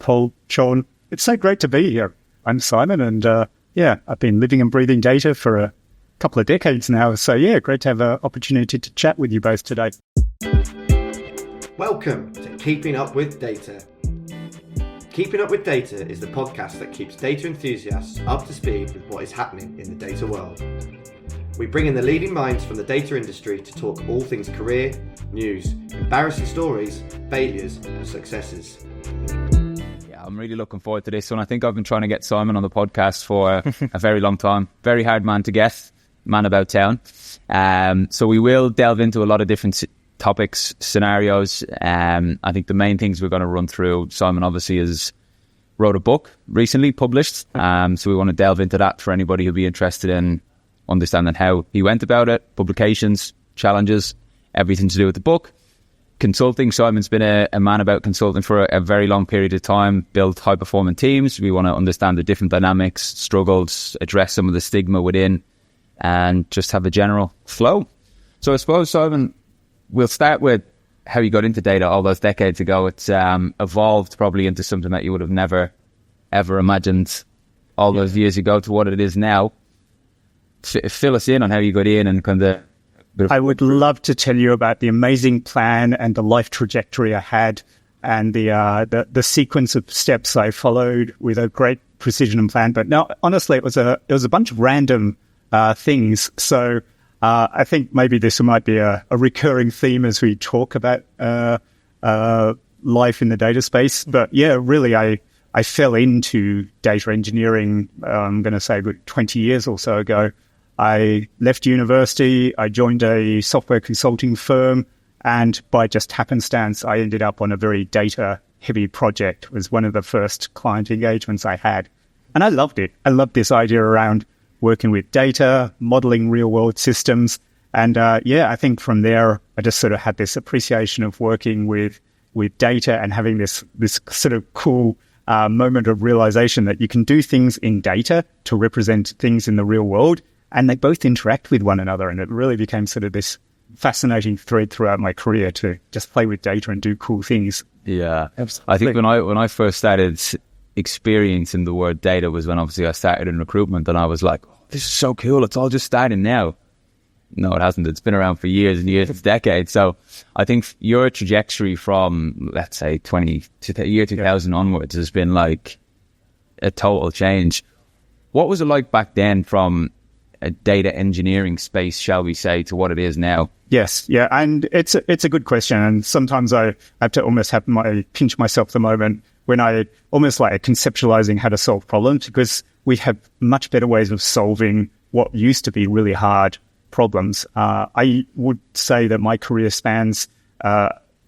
Paul, Seán. It's so great to be here. I'm Simon, and I've been living and breathing data for a couple of decades now. So great to have an opportunity to chat with you both today. Welcome to Keeping Up with Data. Keeping Up with Data is the podcast that keeps data enthusiasts up to speed with what is happening in the data world. We bring in the leading minds from the data industry to talk all things career, news, embarrassing stories, failures and successes. Yeah, I'm really looking forward to this one. I think I've been trying to get Simon on the podcast for a very long time. Very hard man to get, man about town. So we will delve into a lot of different topics, scenarios. I think the main things we're going to run through, Simon obviously wrote a book recently published. So we want to delve into that for anybody who'd be interested in understanding how he went about it, publications, challenges, everything to do with the book. Consulting, Simon's been a man about consulting for a very long period of time, built high-performing teams. We want to understand the different dynamics, struggles, address some of the stigma within, and just have a general flow. So I suppose, Simon, we'll start with how you got into data all those decades ago. It's evolved probably into something that you would have never, ever imagined all those years ago to what it is now. Fill us in on how you got in and kind of... I would love to tell you about the amazing plan and the life trajectory I had and the sequence of steps I followed with a great precision and plan. But no, honestly, it was a bunch of random things. So I think maybe this might be a recurring theme as we talk about life in the data space. But really, I fell into data engineering, I'm going to say 20 years or so ago. I left university, I joined a software consulting firm, and by just happenstance, I ended up on a very data-heavy project. It was one of the first client engagements I had. And I loved it. I loved this idea around working with data, modeling real-world systems. And I think from there, I just sort of had this appreciation of working with data and having this sort of cool moment of realization that you can do things in data to represent things in the real world. And they both interact with one another. And it really became sort of this fascinating thread throughout my career to just play with data and do cool things. Yeah. Absolutely. I think when I first started experiencing the word data was when obviously I started in recruitment, and I was like, oh, this is so cool. It's all just starting now. No, it hasn't. It's been around for years and years, it's decades. So I think your trajectory from, let's say, year 2000 onwards has been like a total change. What was it like back then from a data engineering space, shall we say, to what it is now? Yes, yeah, and it's a good question. And sometimes I have to almost pinch myself the moment when I almost like conceptualizing how to solve problems, because we have much better ways of solving what used to be really hard problems. I would say that my career spans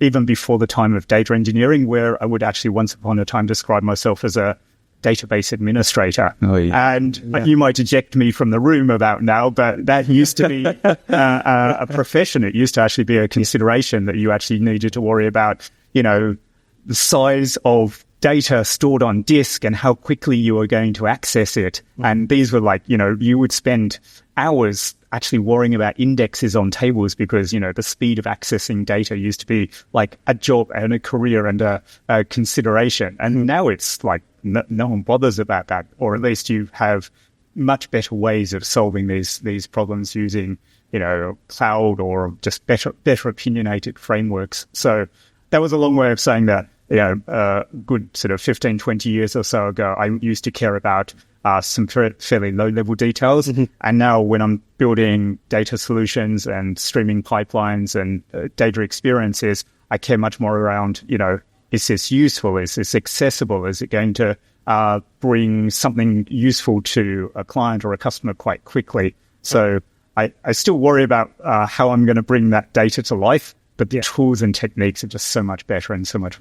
even before the time of data engineering, where I would actually once upon a time describe myself as a database administrator. Oh, yeah. And you might eject me from the room about now, but that used to be a profession. It used to actually be a consideration that you actually needed to worry about, the size of data stored on disk and how quickly you were going to access it. Mm-hmm. And these were like, you would spend hours actually worrying about indexes on tables because, the speed of accessing data used to be like a job and a career and a consideration. And now it's like, no one bothers about that, or at least you have much better ways of solving these problems using, cloud or just better opinionated frameworks. So that was a long way of saying that, good sort of 15, 20 years or so ago, I used to care about some fairly low-level details. Mm-hmm. And now when I'm building data solutions and streaming pipelines and data experiences, I care much more around, is this useful? Is this accessible? Is it going to bring something useful to a client or a customer quite quickly? So I still worry about how I'm going to bring that data to life, but the tools and techniques are just so much better and so much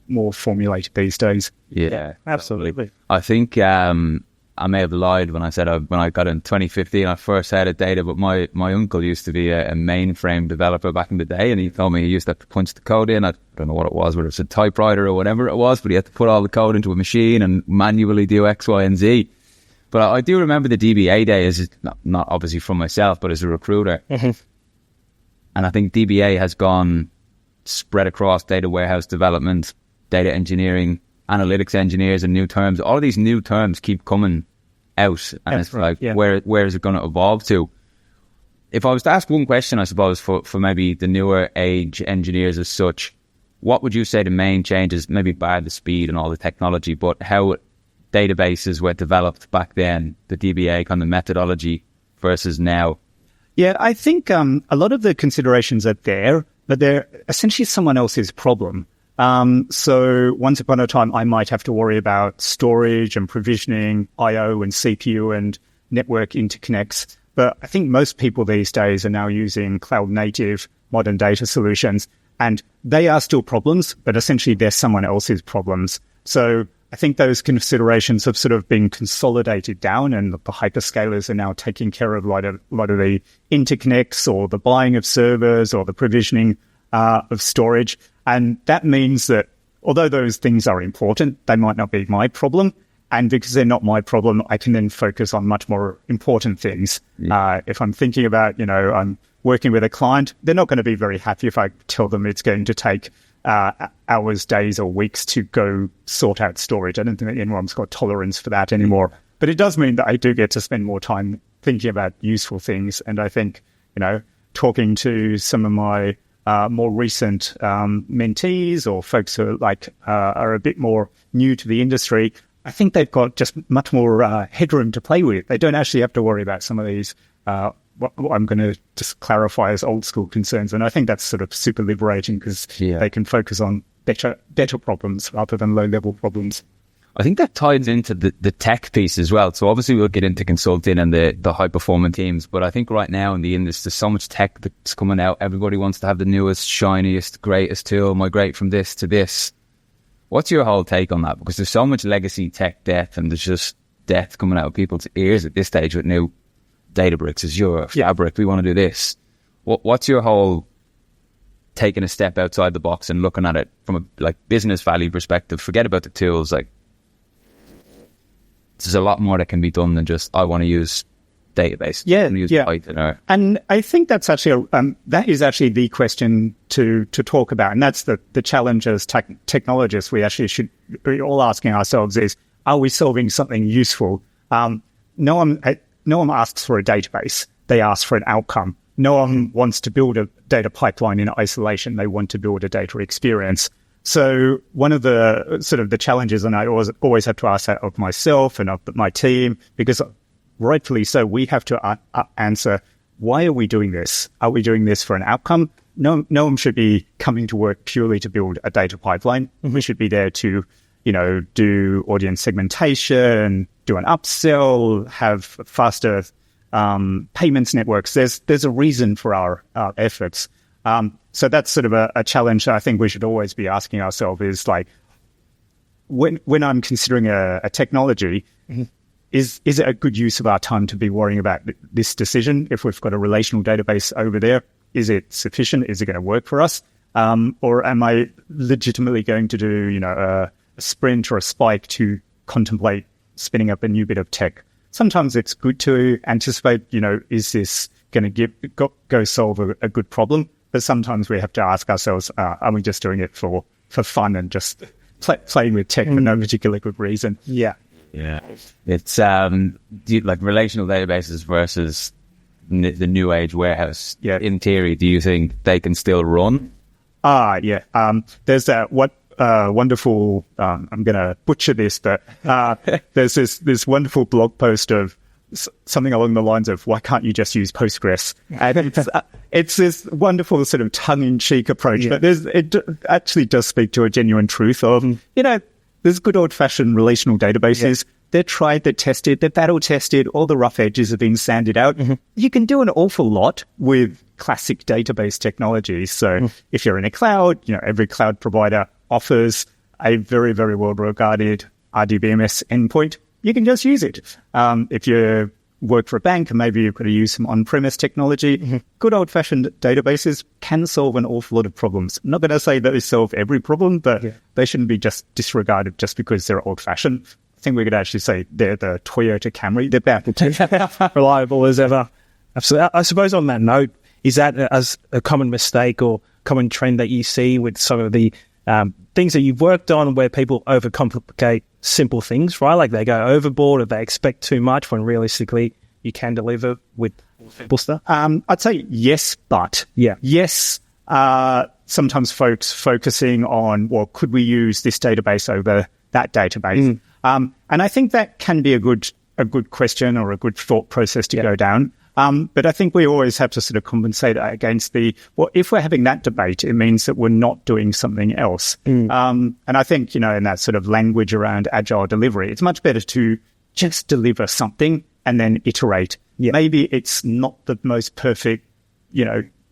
more formulated these days. Yeah, absolutely. I think I may have lied when I said when I got in 2015, I first had data, but my uncle used to be a mainframe developer back in the day, and he told me he used to have to punch the code in. I don't know what it was, whether it's a typewriter or whatever it was, but he had to put all the code into a machine and manually do X, Y, and Z. But I do remember the DBA days, not obviously from myself, but as a recruiter. Mm-hmm. And I think DBA has gone spread across data warehouse development, data engineering, analytics engineers and new terms. All of these new terms keep coming out, and it's like, where is it going to evolve to? If I was to ask one question, I suppose, for maybe the newer age engineers as such, what would you say the main changes, maybe bar the speed and all the technology, but how databases were developed back then, the DBA kind of methodology versus now? Yeah, I think a lot of the considerations are there, but they're essentially someone else's problem. So once upon a time, I might have to worry about storage and provisioning, I/O and CPU and network interconnects. But I think most people these days are now using cloud-native modern data solutions, and they are still problems, but essentially they're someone else's problems. So I think those considerations have sort of been consolidated down, and the hyperscalers are now taking care of a lot of the interconnects or the buying of servers or the provisioning of storage. And that means that although those things are important, they might not be my problem. And because they're not my problem, I can then focus on much more important things. If I'm thinking about, I'm working with a client, they're not going to be very happy if I tell them it's going to take hours, days, or weeks to go sort out storage. I don't think that anyone's got tolerance for that anymore. But it does mean that I do get to spend more time thinking about useful things. And I think, talking to some of my more recent mentees or folks who are a bit more new to the industry, I think they've got just much more headroom to play with. They don't actually have to worry about some of these, what I'm going to just clarify as old school concerns. And I think that's sort of super liberating because they can focus on better problems rather than low level problems. I think that ties into the tech piece as well. So obviously we'll get into consulting and the high performing teams, but I think right now in the industry, there's so much tech that's coming out. Everybody wants to have the newest, shiniest, greatest tool, migrate from this to this. What's your whole take on that? Because there's so much legacy tech debt, and there's just death coming out of people's ears at this stage with new Databricks, Azure, Fabric. We want to do this. What's your whole taking a step outside the box and looking at it from a business value perspective? Forget about the tools. There's a lot more that can be done than just I want to use database. Python and I think that's actually that is actually the question to talk about, and that's the challenge as technologists. We actually should be all asking ourselves is: are we solving something useful? No one asks for a database; they ask for an outcome. No one wants to build a data pipeline in isolation; they want to build a data experience. So one of the sort of the challenges, and I always have to ask that of myself and of my team, because rightfully so, we have to answer, why are we doing this? Are we doing this for an outcome? No one should be coming to work purely to build a data pipeline. We should be there to, do audience segmentation, do an upsell, have faster payments networks. There's a reason for our efforts. So that's sort of a challenge that I think we should always be asking ourselves is when I'm considering a technology, is it a good use of our time to be worrying about this decision? If we've got a relational database over there, is it sufficient? Is it going to work for us? Or am I legitimately going to do, a sprint or a spike to contemplate spinning up a new bit of tech? Sometimes it's good to anticipate, is this going to go solve a good problem? But sometimes we have to ask ourselves, are we just doing it for fun and just playing with tech for no particular good reason? Yeah. It's relational databases versus the new age warehouse. In theory, do you think they can still run? There's that wonderful, I'm going to butcher this, but there's this wonderful blog post of something along the lines of, why can't you just use Postgres? And it's this wonderful sort of tongue-in-cheek approach, but it actually does speak to a genuine truth of, there's good old-fashioned relational databases. They're tried, they're tested, they're battle-tested, all the rough edges have been sanded out. You can do an awful lot with classic database technologies. So if you're in a cloud, every cloud provider offers a very, very well-regarded RDBMS endpoint. You can just use it. If you work for a bank and maybe you've got to use some on-premise technology, good old-fashioned databases can solve an awful lot of problems. I'm not going to say that they solve every problem, but they shouldn't be just disregarded just because they're old-fashioned. I think we could actually say they're the Toyota Camry. They're about reliable as ever. Absolutely. I suppose on that note, is that as a common mistake or common trend that you see with some of the things that you've worked on where people overcomplicate simple things, right? Like they go overboard or they expect too much when realistically you can deliver with simple stuff? I'd say yes, but yes. Sometimes folks focusing on, well, could we use this database over that database? And I think that can be a good question or a good thought process to go down. But I think we always have to sort of compensate against if we're having that debate, it means that we're not doing something else. And I think, in that sort of language around agile delivery, it's much better to just deliver something and then iterate. Maybe it's not the most perfect,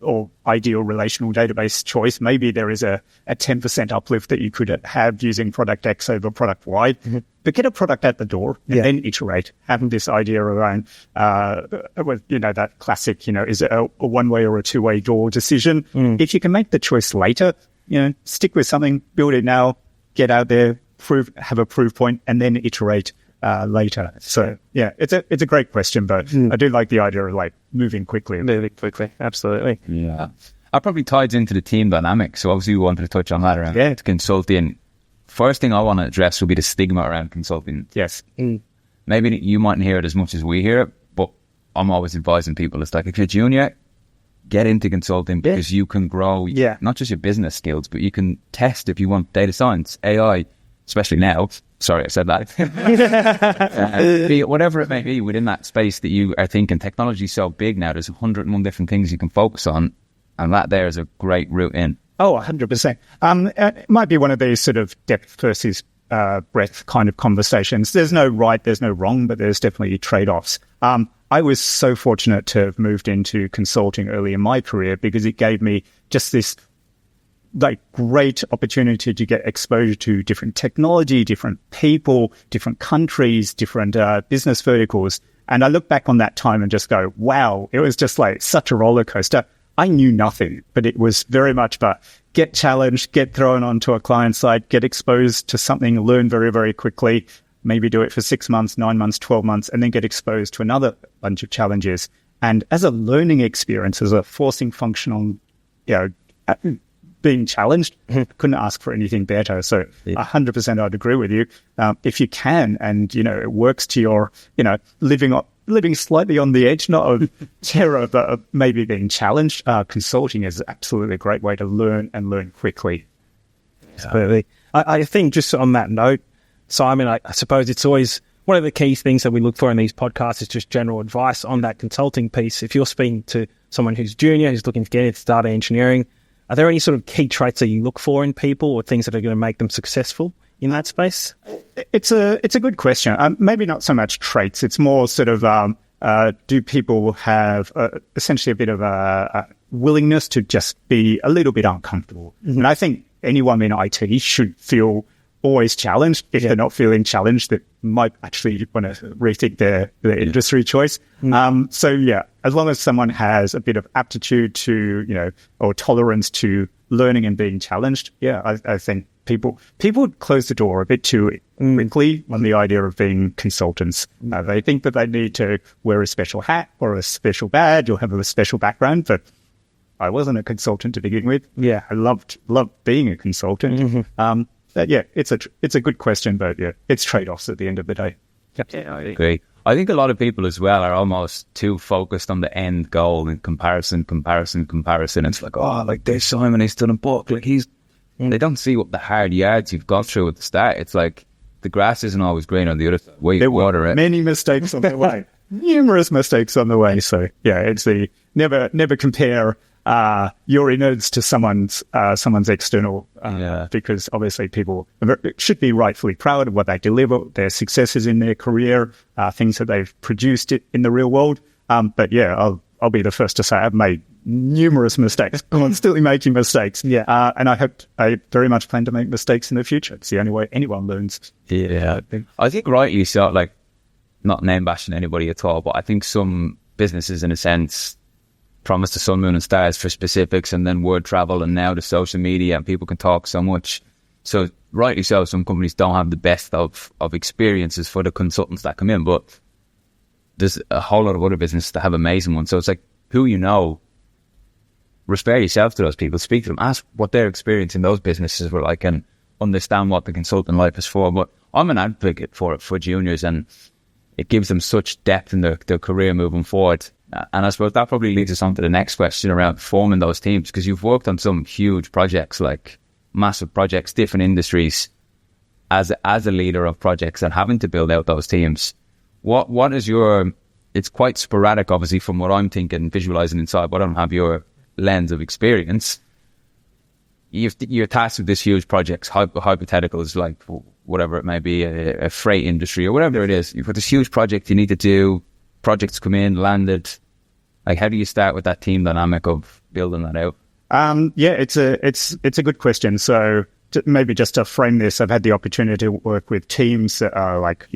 or ideal relational database choice. Maybe there is a 10% uplift that you could have using product X over product Y, but get a product at the door and then iterate. Having this idea around, that classic, is it a one-way or a two-way door decision? If you can make the choice later, stick with something, build it now, get out there, have a proof point, and then iterate later. So it's a great question, but I do like the idea of like moving quickly. Absolutely. Yeah, that probably ties into the team dynamic. So obviously we wanted to touch on that around consulting. First thing I want to address will be the stigma around consulting. Yes. Maybe you mightn't hear it as much as we hear it, but I'm always advising people, it's like, if you're junior, get into consulting because you can grow not just your business skills, but you can test if you want data science, AI, especially now. Sorry, I said that. Whatever it may be within that space that you are thinking, technology is so big now, there's 101 different things you can focus on, and that there is a great route in. Oh, 100%. It might be one of these sort of depth versus breadth kind of conversations. There's no right, there's no wrong, but there's definitely trade-offs. I was so fortunate to have moved into consulting early in my career because it gave me just this great opportunity to get exposure to different technology, different people, different countries, different business verticals. And I look back on that time and just go, wow, it was just like such a roller coaster. I knew nothing, but it was very much about get challenged, get thrown onto a client side, get exposed to something, learn very, very quickly, maybe do it for 6 months, 9 months, 12 months, and then get exposed to another bunch of challenges. And as a learning experience, as a forcing function on, being challenged, couldn't ask for anything better. So 100% I'd agree with you. If you can, and, it works to your, living slightly on the edge, not of terror, but of maybe being challenged, consulting is absolutely a great way to learn and learn quickly. Absolutely. I think just on that note, Simon, I suppose it's always one of the key things that we look for in these podcasts is just general advice on that consulting piece. If you're speaking to someone who's junior, who's looking to get into data engineering, are there any sort of key traits that you look for in people or things that are going to make them successful in that space? It's a good question. Maybe not so much traits. It's more sort of do people have essentially a bit of a willingness to just be a little bit uncomfortable? And I think anyone in IT should feel always challenged. If they're not feeling challenged, they might actually want to rethink their industry choice. So as long as someone has a bit of aptitude to, or tolerance to learning and being challenged, I think people close the door a bit too quickly on the idea of being consultants. They think that they need to wear a special hat or a special badge or have a special background, but I wasn't a consultant to begin with. I loved being a consultant. But it's a good question, but it's trade-offs at the end of the day. Yeah, I agree. I think a lot of people as well are almost too focused on the end goal in comparison. It's like, there's Simon, he's done a book. Like they don't see what the hard yards you've gone through at the start. It's like the grass isn't always green on the other side. There were many mistakes on the way. Numerous mistakes on the way. So it's the never compare your innards to someone's external, because obviously people should be rightfully proud of what they deliver, their successes in their career, things that they've produced in the real world. But I'll be the first to say I've made numerous mistakes, constantly making mistakes. And I very much plan to make mistakes in the future. It's the only way anyone learns. I think rightly so, like, not name bashing anybody at all, but I think some businesses in a sense promise the sun, moon and stars for specifics, and then word travel, and now the social media, and people can talk so much. So rightly so, some companies don't have the best of experiences for the consultants that come in, but there's a whole lot of other businesses that have amazing ones. So it's like, who refer yourself to those people, speak to them, ask what their experience in those businesses were like, and understand what the consultant life is for. But I'm an advocate for it for juniors, and it gives them such depth in their career moving forward. And I suppose that probably leads us on to the next question around forming those teams, because you've worked on some huge projects, like massive projects, different industries, as a leader of projects and having to build out those teams. What is your... It's quite sporadic, obviously, from what I'm thinking, visualizing inside, but I don't have your lens of experience. You're tasked with this huge projects, hypotheticals, like whatever it may be, a freight industry or whatever it is. You've got this huge project you need to do, projects come in, landed. Like, how do you start with that team dynamic of building that out? It's a good question. So maybe just to frame this, I've had the opportunity to work with teams that are like,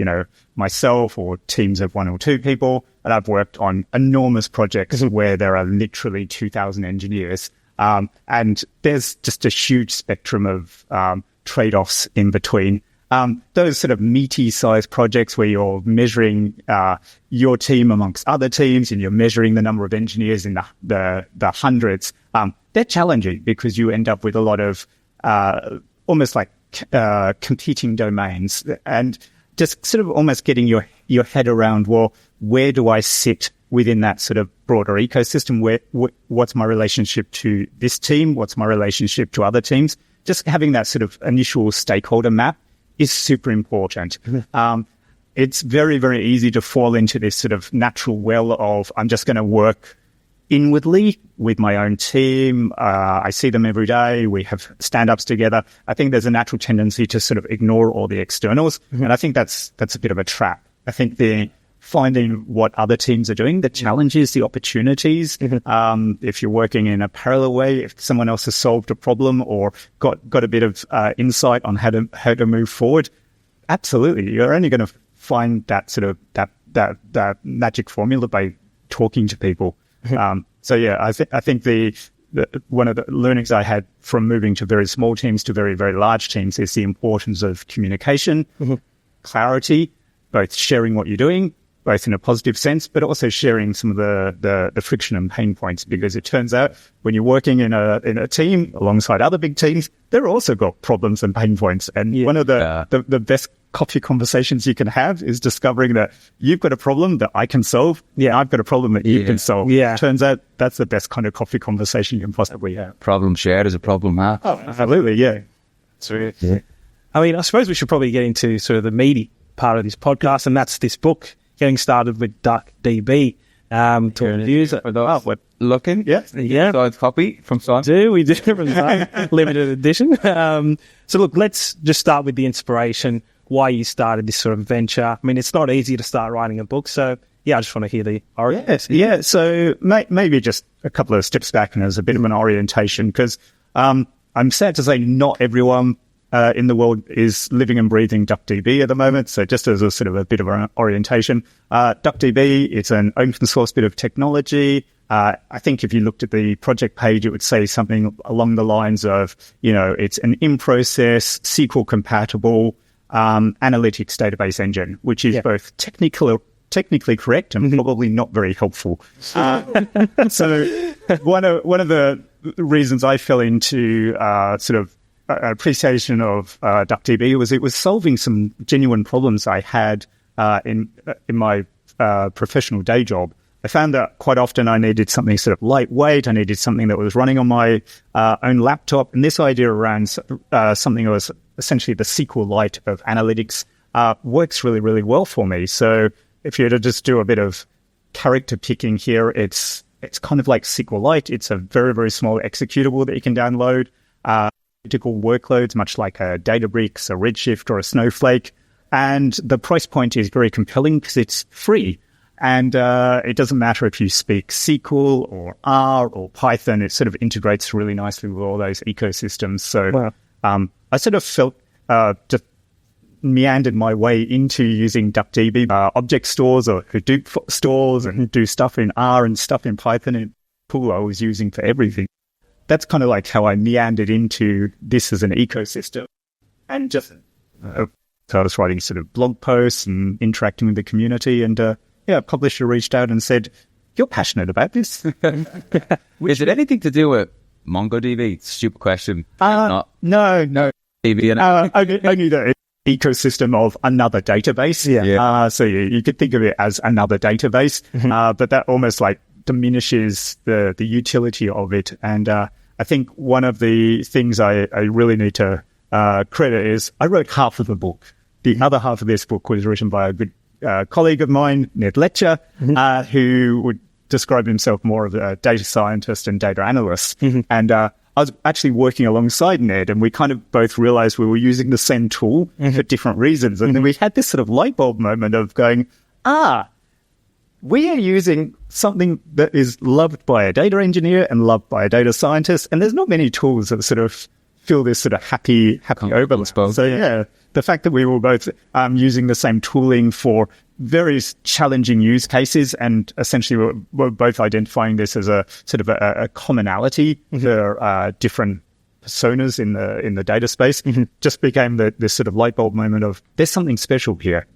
myself, or teams of 1 or 2 people. And I've worked on enormous projects where there are literally 2,000 engineers. And there's just a huge spectrum of trade-offs in between. Those sort of meaty sized projects where you're measuring your team amongst other teams and you're measuring the number of engineers in the hundreds, they're challenging because you end up with a lot of almost like competing domains, and just sort of almost getting your head around, well, where do I sit within that sort of broader ecosystem? What's my relationship to this team? What's my relationship to other teams? Just having that sort of initial stakeholder map is super important. It's very, very easy to fall into this sort of natural well of, I'm just going to work inwardly with my own team. I see them every day. We have stand-ups together. I think there's a natural tendency to sort of ignore all the externals. And I think that's a bit of a trap. I think finding what other teams are doing, the challenges, the opportunities. If you're working in a parallel way, if someone else has solved a problem or got a bit of insight on how to move forward, absolutely, you're only going to find that sort of that magic formula by talking to people. I think the one of the learnings I had from moving to very small teams to very, very large teams is the importance of communication, clarity, both sharing what you're doing, both in a positive sense, but also sharing some of the friction and pain points, because it turns out when you're working in a team alongside other big teams, they're also got problems and pain points. And one of the best coffee conversations you can have is discovering that you've got a problem that I can solve. Yeah, I've got a problem that you can solve. Yeah. Turns out that's the best kind of coffee conversation you can possibly have. Problem shared is a problem half. Oh, absolutely, yeah. So, yeah. I mean, I suppose we should probably get into sort of the meaty part of this podcast, and that's this book, Getting Started with DuckDB. To reviews it. We're looking. Yeah. Signed copy from Seán. We do from Seán, limited edition. So look, let's just start with the inspiration, why you started this sort of venture. I mean, it's not easy to start writing a book, so I just want to hear the origin. Yes, yeah. So maybe just a couple of steps back, and as a bit of an orientation, because I'm sad to say not everyone in the world is living and breathing DuckDB at the moment. So just as a sort of a bit of an orientation, DuckDB, it's an open source bit of technology. I think if you looked at the project page, it would say something along the lines of, it's an in-process, SQL compatible analytics database engine, which is both technically correct and probably not very helpful. So one of the reasons I fell into sort of appreciation of DuckDB was it was solving some genuine problems I had in my professional day job. I found that quite often I needed something sort of lightweight. I needed something that was running on my own laptop. And this idea around something that was essentially the SQLite of analytics works really, really well for me. So if you were to just do a bit of character picking here, it's kind of like SQLite. It's a very, very small executable that you can download. Typical workloads, much like a Databricks, a Redshift, or a Snowflake. And the price point is very compelling because it's free. And it doesn't matter if you speak SQL or R or Python, it sort of integrates really nicely with all those ecosystems. So I sort of felt just meandered my way into using DuckDB object stores or Hadoop stores and do stuff in R and stuff in Python and pool I was using for everything. That's kind of like how I meandered into this as an ecosystem. And just so I was writing sort of blog posts and interacting with the community, and a publisher reached out and said, you're passionate about this. Is it anything to do with MongoDB? Stupid question. No. DB and Only the ecosystem of another database. So you could think of it as another database, but that almost like diminishes the utility of it. And I think one of the things I really need to credit is I wrote half of the book. The other half of this book was written by a good colleague of mine, Ned Letcher, who would describe himself more of a data scientist and data analyst. And I was actually working alongside Ned, and we kind of both realized we were using the same tool for different reasons. And then we had this sort of light bulb moment of going, we are using something that is loved by a data engineer and loved by a data scientist. And there's not many tools that sort of feel this sort of happy overlap. So yeah, the fact that we were both using the same tooling for various challenging use cases, and essentially we're both identifying this as a sort of a commonality for different personas in the data space, just became this sort of light bulb moment of there's something special here.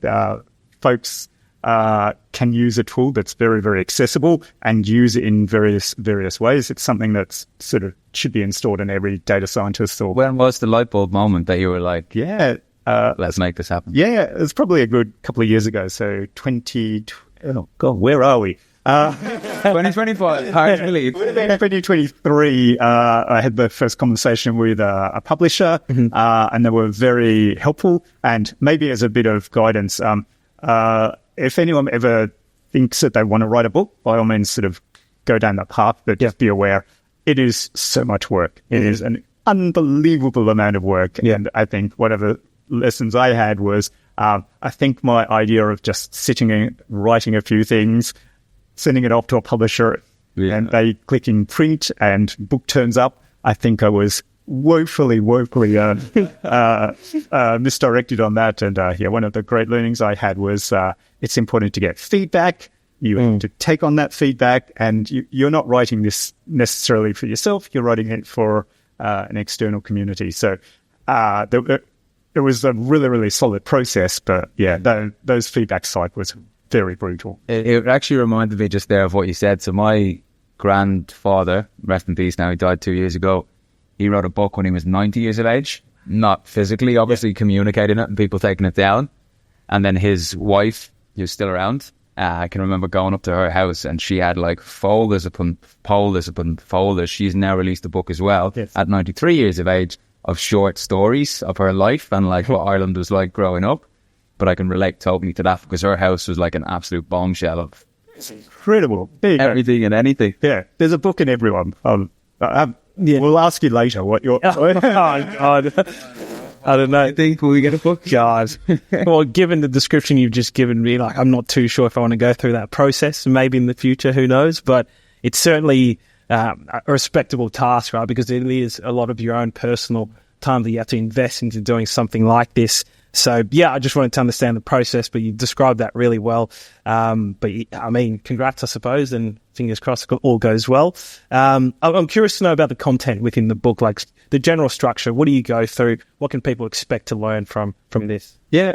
Folks can use a tool that's very, very accessible and use it in various ways. It's something that's sort of should be installed in every data scientist. Or when was the light bulb moment that you were like, let's make this happen? Yeah, it was probably a good couple of years ago. So where are we? 2025. Hard to believe. 2023, I had the first conversation with a publisher, and they were very helpful. And maybe as a bit of guidance, if anyone ever thinks that they want to write a book, by all means, sort of go down that path. But just be aware, it is so much work. It is an unbelievable amount of work. And I think one of the lessons I had was, I think my idea of just sitting and writing a few things, sending it off to a publisher, and they clicking print and book turns up. I think I was woefully misdirected on that. And one of the great learnings I had was it's important to get feedback. You have to take on that feedback, and you're not writing this necessarily for yourself. You're writing it for an external community. So it was a really, really solid process. But those feedback cycles very brutal. It actually reminded me just there of what you said. So my grandfather, rest in peace now, he died 2 years ago. He wrote a book when he was 90 years of age, not physically, obviously communicating it and people taking it down. And then his wife, who's still around, I can remember going up to her house and she had like folders upon folders upon folders. She's now released a book as well at 93 years of age of short stories of her life and like what Ireland was like growing up. But I can relate totally to that because her house was like an absolute bombshell of incredible everything and anything. Yeah, there's a book in everyone. We'll ask you later what your... Oh, God. I don't know. I think will we get a book? God. Well, given the description you've just given me, like, I'm not too sure if I want to go through that process. Maybe in the future, who knows? But it's certainly a respectable task, right? Because it is a lot of your own personal time that you have to invest into doing something like this. So, I just wanted to understand the process, but you described that really well. But, I mean, congrats, I suppose, and fingers crossed it all goes well. I'm curious to know about the content within the book, like the general structure. What do you go through? What can people expect to learn from this? Yeah,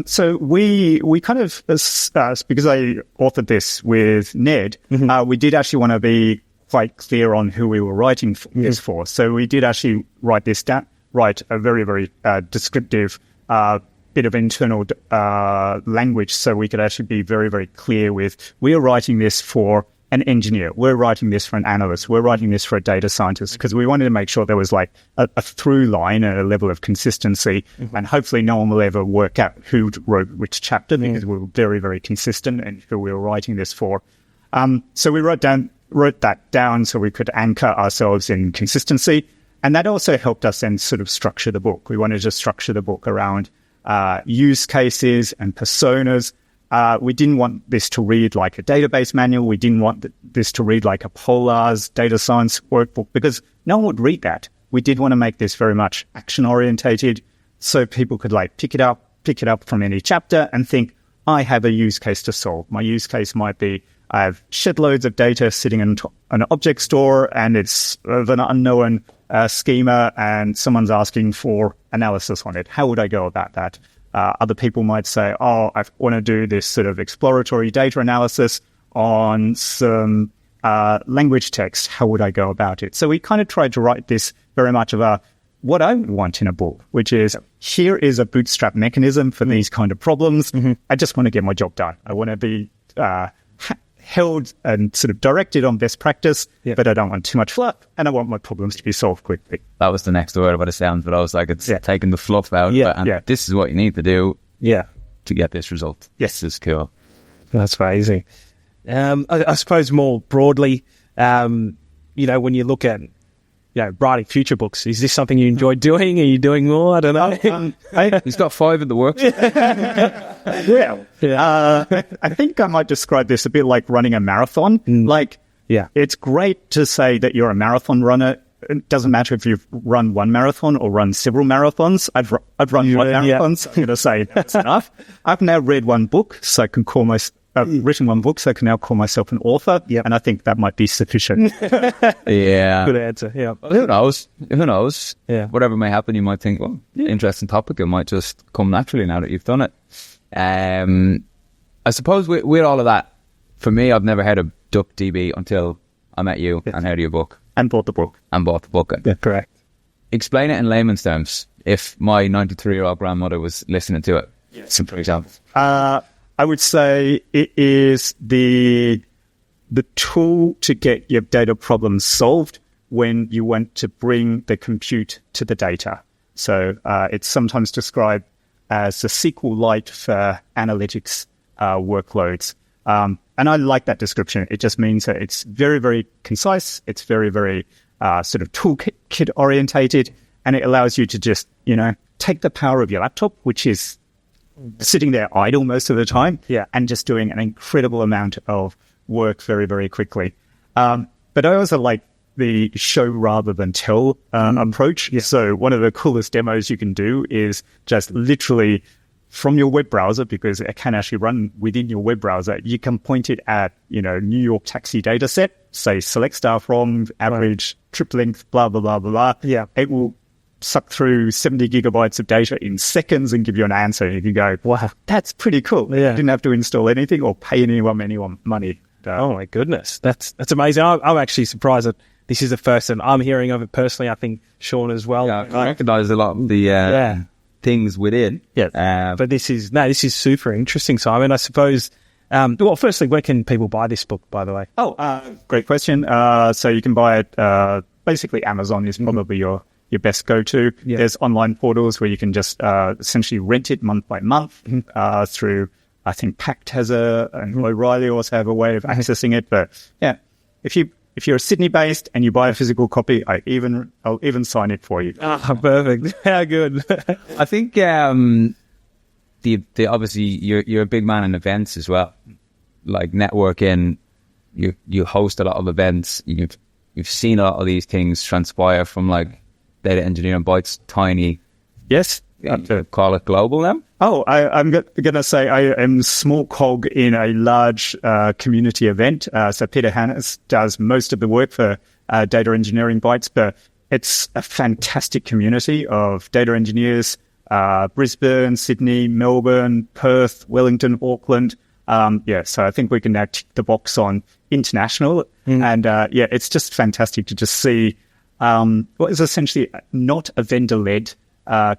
so we kind of, because I authored this with Ned, we did actually want to be quite clear on who we were writing this for. So we did actually write a very, very descriptive bit of internal language so we could actually be very, very clear with, we're writing this for an engineer, we're writing this for an analyst, we're writing this for a data scientist, because we wanted to make sure there was like a through line and a level of consistency, and hopefully no one will ever work out who wrote which chapter, because we were very, very consistent in who we were writing this for. So we wrote that down so we could anchor ourselves in consistency. And that also helped us then sort of structure the book. We wanted to structure the book around use cases and personas. We didn't want this to read like a database manual. We didn't want this to read like a Polar's data science workbook, because no one would read that. We did want to make this very much action orientated so people could like pick it up from any chapter and think, I have a use case to solve. My use case might be, I have shed loads of data sitting in an object store and it's of an unknown schema and someone's asking for analysis on it. How would I go about that? Other people might say, I want to do this sort of exploratory data analysis on some language text, how would I go about it? So we kind of tried to write this very much of what I want in a book, which is, here is a bootstrap mechanism for these kind of problems. I just want to get my job done. I want to be held and sort of directed on best practice, but I don't want too much fluff, and I want my problems to be solved quickly. That was the next word of what it sounds, but I was like, it's taking the fluff out. This is what you need to do to get this result. Yes. This is cool. That's amazing. I suppose more broadly, when you look at writing future books, is this something you enjoy doing? Are you doing more? I don't know. He's got 5 in the works. I think I might describe this a bit like running a marathon. It's great to say that you're a marathon runner. It doesn't matter if you've run one marathon or run several marathons. I've run one marathon, so I'm going to say that's enough. I've now read one book, so I can call myself. Written one book, so I can now call myself an author, and I think that might be sufficient. Good answer. Yeah. Well, who knows? Yeah. Whatever may happen, you might think, interesting topic. It might just come naturally now that you've done it. I suppose with all of that, for me, I've never heard of DuckDB until I met you and heard your book. And bought the book. Yeah, correct. Explain it in layman's terms. If my 93-year-old grandmother was listening to it, for example. I would say it is the tool to get your data problems solved when you want to bring the compute to the data. So it's sometimes described as the SQLite for analytics workloads. And I like that description. It just means that it's very, very concise. It's very, very sort of toolkit orientated, and it allows you to just, take the power of your laptop, which is sitting there idle most of the time, and just doing an incredible amount of work very, very quickly. But I also like the show rather than tell approach. So one of the coolest demos you can do is just literally from your web browser, because it can actually run within your web browser, you can point it at, New York taxi data set, say select star from, average, trip length, blah, blah, blah, blah, blah. It will suck through 70 gigabytes of data in seconds and give you an answer. You can go, wow, that's pretty cool. You didn't have to install anything or pay anyone money. Oh my goodness. That's amazing. I'm actually surprised that this is the first and I'm hearing of it personally. I think Seán as well. I recognize a lot of the things within. But this is super interesting, Simon. I suppose, firstly, where can people buy this book, by the way? Great question. So you can buy it, basically Amazon is probably your best go-to. There's online portals where you can just essentially rent it month by month through, I think Pact has and O'Reilly also have a way of accessing it. But if you're Sydney-based and you buy a physical copy, I'll even sign it for you. Perfect. How good. I think the obviously you're a big man in events as well, like networking. You host a lot of events. You've seen a lot of these things transpire from like data engineering bytes, tiny. Yes. To call it global now? I'm going to say I am small cog in a large community event. So Peter Hannes does most of the work for Data Engineering Bytes, but it's a fantastic community of data engineers, Brisbane, Sydney, Melbourne, Perth, Wellington, Auckland. So I think we can now tick the box on international. And it's just fantastic to just see what is essentially not a vendor-led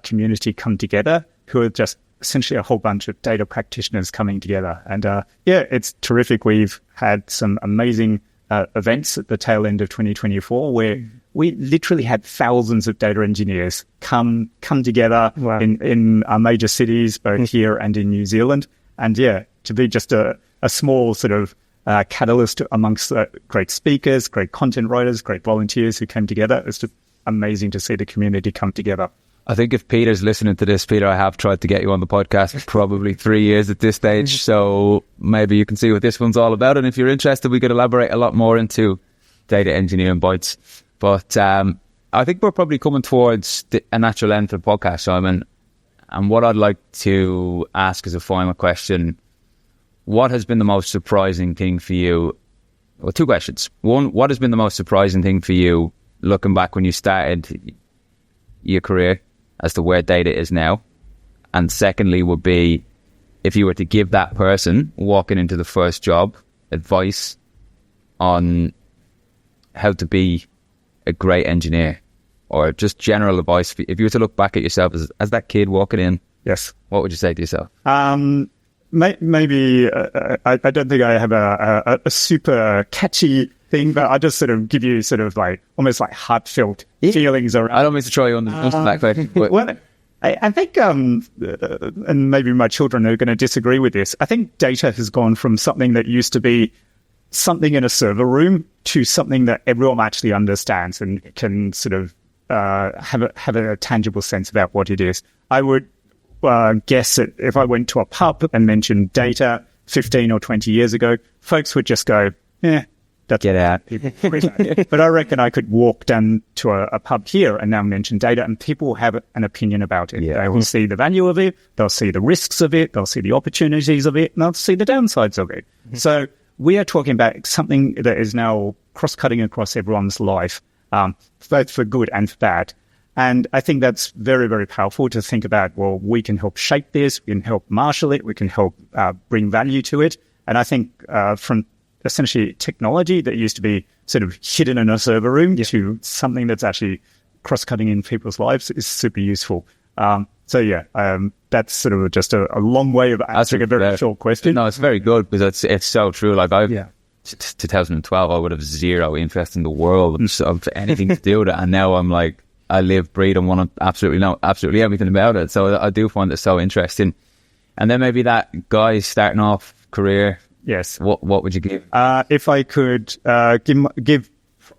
community come together, who are just essentially a whole bunch of data practitioners coming together. And it's terrific. We've had some amazing events at the tail end of 2024 where we literally had thousands of data engineers come together in our major cities, both here and in New Zealand. And to be just a small sort of catalyst amongst great speakers, great content writers, great volunteers who came together. It's just amazing to see the community come together. I think if Peter's listening to this, Peter, I have tried to get you on the podcast probably 3 years at this stage, so maybe you can see what this one's all about. And if you're interested, we could elaborate a lot more into data engineering bytes. But I think we're probably coming towards a natural end for the podcast, Simon. And what I'd like to ask as a final question, what has been the most surprising thing for you? Well, 2 questions. One, what has been the most surprising thing for you looking back when you started your career as to where data is now? And secondly would be, if you were to give that person walking into the first job advice on how to be a great engineer, or just general advice, if you were to look back at yourself as that kid walking in, yes, what would you say to yourself? Maybe I don't think I have a super catchy thing, but I just sort of give you sort of like almost like heartfelt feelings around. I don't mean to throw you on that question. Well, I think, and maybe my children are going to disagree with this, I think data has gone from something that used to be something in a server room to something that everyone actually understands and can sort of have a tangible sense about what it is. I would guess that if I went to a pub and mentioned data 15 or 20 years ago, folks would just go, that's get out. But I reckon I could walk down to a pub here and now mention data, and people have an opinion about it. Yeah. They will see the value of it, they'll see the risks of it, they'll see the opportunities of it, and they'll see the downsides of it. So we are talking about something that is now cross-cutting across everyone's life, both for good and for bad. And I think that's very, very powerful to think about, well, we can help shape this, we can help marshal it, we can help bring value to it. And I think from essentially technology that used to be sort of hidden in a server room to something that's actually cross-cutting in people's lives is super useful. That's sort of just a long way of answering a very short question. No, it's very good because it's so true. Like 2012, I would have zero interest in the world of anything to do with it, and now I'm like, I live, breathe, and want to absolutely know absolutely everything about it. So I do find it so interesting. And then maybe that guy starting off career. Yes. What would you give? If I could give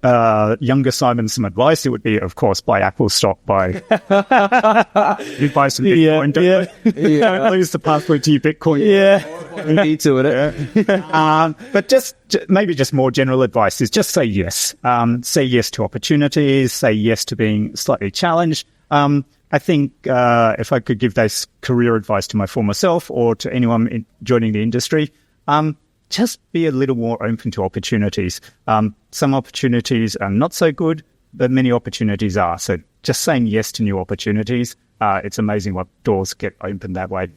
younger Simon some advice, it would be, of course, buy Apple stock. You buy some Bitcoin. Don't lose the password to your Bitcoin. Need to with it. But just maybe just more general advice is just say yes. Say yes to opportunities. Say yes to being slightly challenged. I think if I could give this career advice to my former self or to anyone joining the industry, just be a little more open to opportunities. Some opportunities are not so good, but many opportunities are. So just saying yes to new opportunities, it's amazing what doors get opened that way.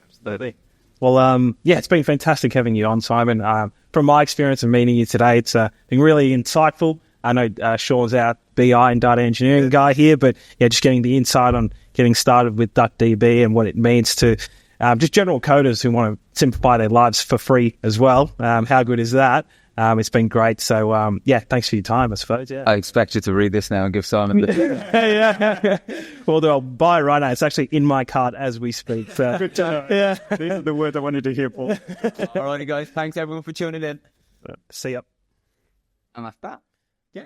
Absolutely. Well, it's been fantastic having you on, Simon. From my experience of meeting you today, it's been really insightful. I know Seán's our BI and data engineering guy here, but just getting the insight on getting started with DuckDB and what it means to just general coders who want to simplify their lives for free as well. How good is that? It's been great. So, thanks for your time, I suppose. Yeah. I expect you to read this now and give Simon the... Well, I'll buy it right now. It's actually in my cart as we speak. So. Good to know. These are the words I wanted to hear, Paul. All righty, guys. Thanks, everyone, for tuning in. See ya. And that's that. Yeah.